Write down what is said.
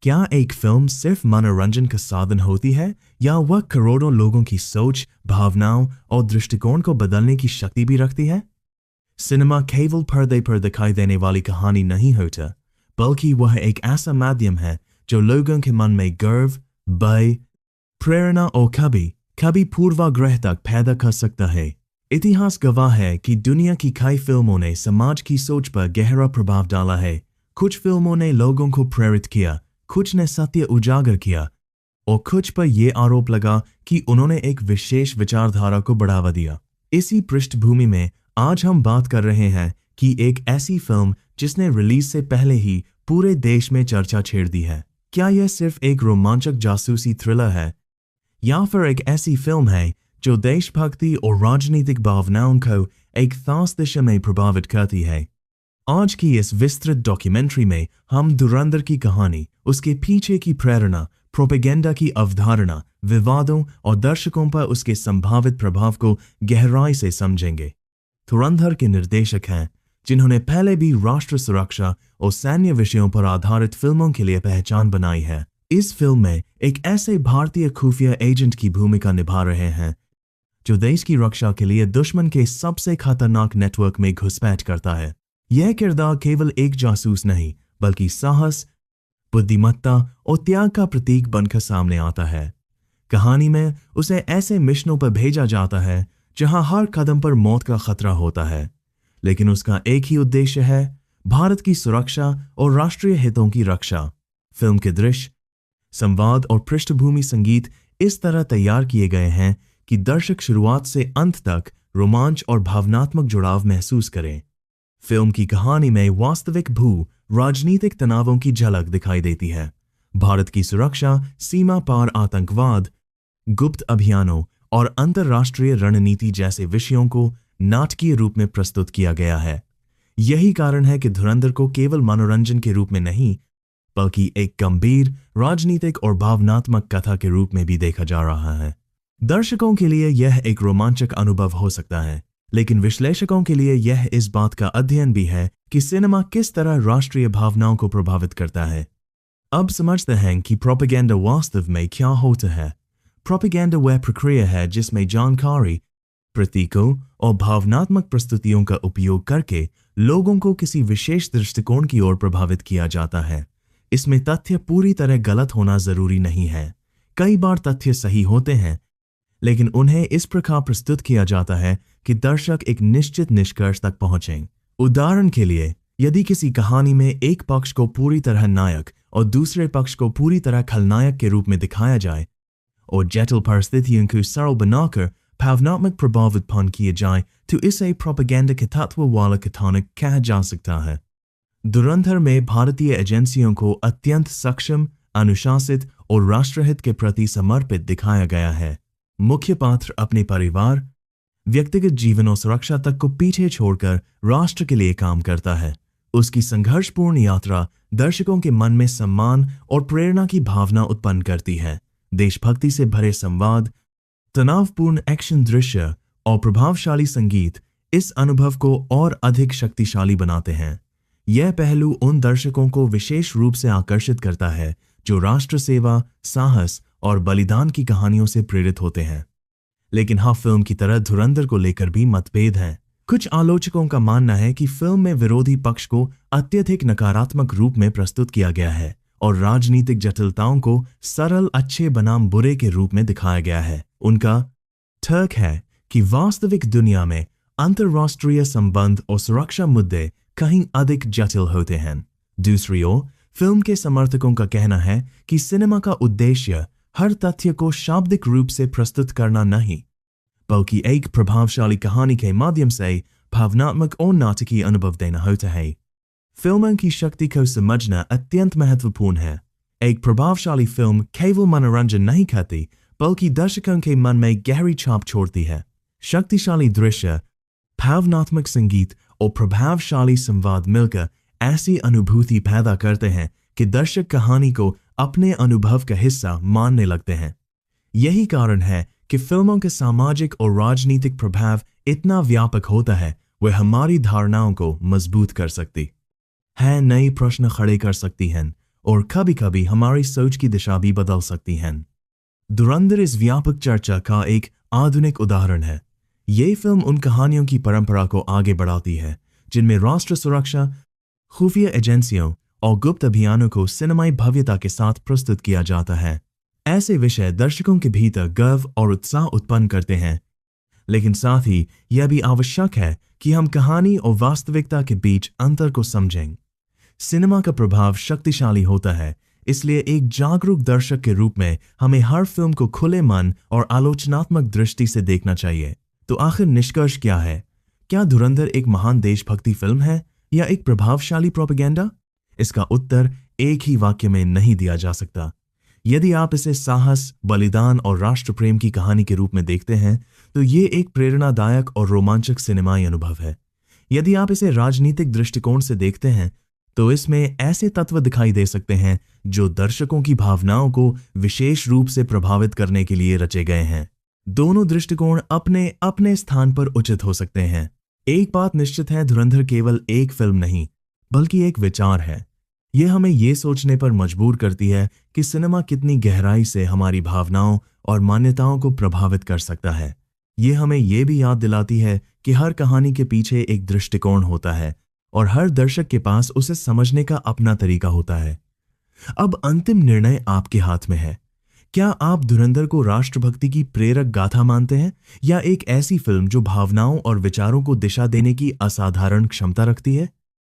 क्या एक फिल्म सिर्फ मनोरंजन का साधन होती है या वह करोड़ों लोगों की सोच, भावनाओं और दृष्टिकोण को बदलने की शक्ति भी रखती है? सिनेमा केवल पर्दे पर दिखाई देने वाली कहानी नहीं होता, बल्कि वह एक ऐसा माध्यम है जो लोगों के मन में गर्व, भय, प्रेरणा और कभी पूर्वाग्रह तक पैदा कर सकता है। इतिहास गवाह है कि दुनिया की कई फिल्मों ने समाज की सोच पर गहरा प्रभाव डाला है। कुछ फिल्मों ने लोगों को प्रेरित किया, कुछ ने सत्य उजागर किया और कुछ पर यह आरोप लगा कि उन्होंने एक विशेष विचारधारा को बढ़ावा दिया। इसी पृष्ठभूमि में आज हम बात कर रहे हैं कि एक ऐसी फिल्म जिसने रिलीज से पहले ही पूरे देश में चर्चा छेड़ दी है। क्या यह सिर्फ एक रोमांचक जासूसी थ्रिलर है या फिर एक ऐसी फिल्म है जो देशभक्ति और राजनीतिक भावनाओं को एक खास दिशा में प्रभावित करती है? आज की इस विस्तृत डॉक्यूमेंट्री में हम धुरंधर की कहानी, उसके पीछे की प्रेरणा, प्रोपेगेंडा की अवधारणा, विवादों और दर्शकों पर उसके संभावित प्रभाव को गहराई से समझेंगे। धुरंधर के निर्देशक हैं जिन्होंने पहले भी राष्ट्र सुरक्षा और सैन्य विषयों पर आधारित फिल्मों के लिए पहचान बनाई है। इस फिल्म में एक ऐसे भारतीय खुफिया एजेंट की भूमिका निभा रहे हैं जो देश की रक्षा के लिए दुश्मन के सबसे खतरनाक नेटवर्क में घुसपैठ करता है। यह किरदार केवल एक जासूस नहीं, बल्कि साहस, बुद्धिमत्ता और त्याग का प्रतीक बनकर सामने आता है। कहानी में उसे ऐसे मिशनों पर भेजा जाता है जहां हर कदम पर मौत का खतरा होता है, लेकिन उसका एक ही उद्देश्य है, भारत की सुरक्षा और राष्ट्रीय हितों की रक्षा। फिल्म के दृश्य, संवाद और पृष्ठभूमि संगीत इस तरह तैयार किए गए हैं कि दर्शक शुरुआत से अंत तक रोमांच और भावनात्मक जुड़ाव महसूस करें। फिल्म की कहानी में वास्तविक राजनीतिक तनावों की झलक दिखाई देती है। भारत की सुरक्षा, सीमा पार आतंकवाद, गुप्त अभियानों और अंतर्राष्ट्रीय रणनीति जैसे विषयों को नाटकीय रूप में प्रस्तुत किया गया है। यही कारण है कि धुरंधर को केवल मनोरंजन के रूप में नहीं, बल्कि एक गंभीर राजनीतिक और भावनात्मक कथा के रूप में भी देखा जा रहा है। दर्शकों के लिए यह एक रोमांचक अनुभव हो सकता है, लेकिन विश्लेषकों के लिए यह इस बात का अध्ययन भी है कि सिनेमा किस तरह राष्ट्रीय भावनाओं को प्रभावित करता है। अब समझते हैं कि प्रोपेगेंडा वास्तव में क्या होता है। प्रोपेगेंडा वह प्रक्रिया है जिसमें जानकारी, प्रतीकों और भावनात्मक प्रस्तुतियों का उपयोग करके लोगों को किसी विशेष दृष्टिकोण की ओर प्रभावित किया जाता है। इसमें तथ्य पूरी तरह गलत होना जरूरी नहीं है। कई बार तथ्य सही होते हैं, लेकिन उन्हें इस प्रकार प्रस्तुत किया जाता है कि दर्शक एक निश्चित निष्कर्ष तक पहुंचें। उदाहरण के लिए, यदि किसी कहानी में एक पक्ष को पूरी तरह नायक और दूसरे पक्ष को पूरी तरह खलनायक के रूप में दिखाया जाए और जटिल परिस्थितियों को सरल बनाकर भावनात्मक प्रभाव उत्पन्न किए जाए, तो इसे प्रोपेगेंडा के तत्व वाला कथानक कहा जा सकता है। धुरंधर में भारतीय एजेंसियों को अत्यंत सक्षम, अनुशासित और राष्ट्रहित के प्रति समर्पित दिखाया गया है। मुख्य पात्र अपने परिवार, व्यक्तिगत जीवन और सुरक्षा तक को पीछे छोड़कर राष्ट्र के लिए काम करता है। उसकी संघर्षपूर्ण यात्रा दर्शकों के मन में सम्मान और प्रेरणा की भावना उत्पन्न करती है। देशभक्ति से भरे संवाद, तनावपूर्ण एक्शन दृश्य और प्रभावशाली संगीत इस अनुभव को और अधिक शक्तिशाली बनाते हैं। यह पहलू उन दर्शकों को विशेष रूप से आकर्षित करता है जो राष्ट्र सेवा, साहस और बलिदान की कहानियों से प्रेरित होते हैं। लेकिन हाँ, फिल्म की तरह धुरंधर को लेकर भी मतभेद हैं। कुछ आलोचकों का मानना है कि फिल्म में विरोधी पक्ष को अत्यधिक नकारात्मक रूप में प्रस्तुत किया गया है और राजनीतिक जटिलताओं को सरल अच्छे बनाम बुरे के रूप में दिखाया गया है। उनका तर्क है कि वास्तविक दुनिया में अंतर्राष्ट्रीय संबंध और सुरक्षा मुद्दे कहीं अधिक जटिल होते हैं। दूसरी ओर, फिल्म के समर्थकों का कहना है कि सिनेमा का उद्देश्य हर तथ्य को शाब्दिक रूप से प्रस्तुत करना नहीं, बल्कि एक प्रभावशाली कहानी के माध्यम से भावनात्मक और नाटकीय अनुभव देना होता है। फिल्मों की शक्ति को समझना अत्यंत महत्वपूर्ण है। एक प्रभावशाली फिल्म केवल मनोरंजन नहीं करती, बल्कि दर्शकों के मन में गहरी छाप छोड़ती है। शक्तिशाली दृश्य, भावनात्मक संगीत और प्रभावशाली संवाद मिलकर ऐसी अनुभूति पैदा करते हैं कि दर्शक कहानी को अपने अनुभव का हिस्सा मानने लगते हैं। यही कारण है कि फिल्मों के सामाजिक और राजनीतिक प्रभाव इतना व्यापक होता है, वह हमारी धारणाओं को मजबूत कर सकती है, नए प्रश्न खड़े कर सकती हैं और कभी कभी हमारी सोच की दिशा भी बदल सकती हैं। धुरंधर इस व्यापक चर्चा का एक आधुनिक उदाहरण है। ये फिल्म उन कहानियों की परंपरा को आगे बढ़ाती है जिनमें राष्ट्र सुरक्षा, खुफिया एजेंसियों और गुप्त अभियानों को सिनेमाई भव्यता के साथ प्रस्तुत किया जाता है। ऐसे विषय दर्शकों के भीतर गर्व और उत्साह उत्पन्न करते हैं, लेकिन साथ ही यह भी आवश्यक है कि हम कहानी और वास्तविकता के बीच अंतर को समझें। सिनेमा का प्रभाव शक्तिशाली होता है, इसलिए एक जागरूक दर्शक के रूप में हमें हर फिल्म को खुले मन और आलोचनात्मक दृष्टि से देखना चाहिए। तो आखिर निष्कर्ष क्या है? क्या धुरंधर एक महान देशभक्ति फिल्म है या एक प्रभावशाली प्रोपेगेंडा? इसका उत्तर एक ही वाक्य में नहीं दिया जा सकता। यदि आप इसे साहस, बलिदान और राष्ट्र प्रेम की कहानी के रूप में देखते हैं तो ये एक प्रेरणादायक और रोमांचक सिनेमाई अनुभव है। यदि आप इसे राजनीतिक दृष्टिकोण से देखते हैं तो इसमें ऐसे तत्व दिखाई दे सकते हैं जो दर्शकों की भावनाओं को विशेष रूप से प्रभावित करने के लिए रचे गए हैं। दोनों दृष्टिकोण अपने अपने स्थान पर उचित हो सकते हैं। एक बात निश्चित है, धुरंधर केवल एक फिल्म नहीं बल्कि एक विचार है। यह हमें ये सोचने पर मजबूर करती है कि सिनेमा कितनी गहराई से हमारी भावनाओं और मान्यताओं को प्रभावित कर सकता है। यह हमें यह भी याद दिलाती है कि हर कहानी के पीछे एक दृष्टिकोण होता है और हर दर्शक के पास उसे समझने का अपना तरीका होता है। अब अंतिम निर्णय आपके हाथ में है। क्या आप धुरंधर को राष्ट्रभक्ति की प्रेरक गाथा मानते हैं या एक ऐसी फिल्म जो भावनाओं और विचारों को दिशा देने की असाधारण क्षमता रखती है?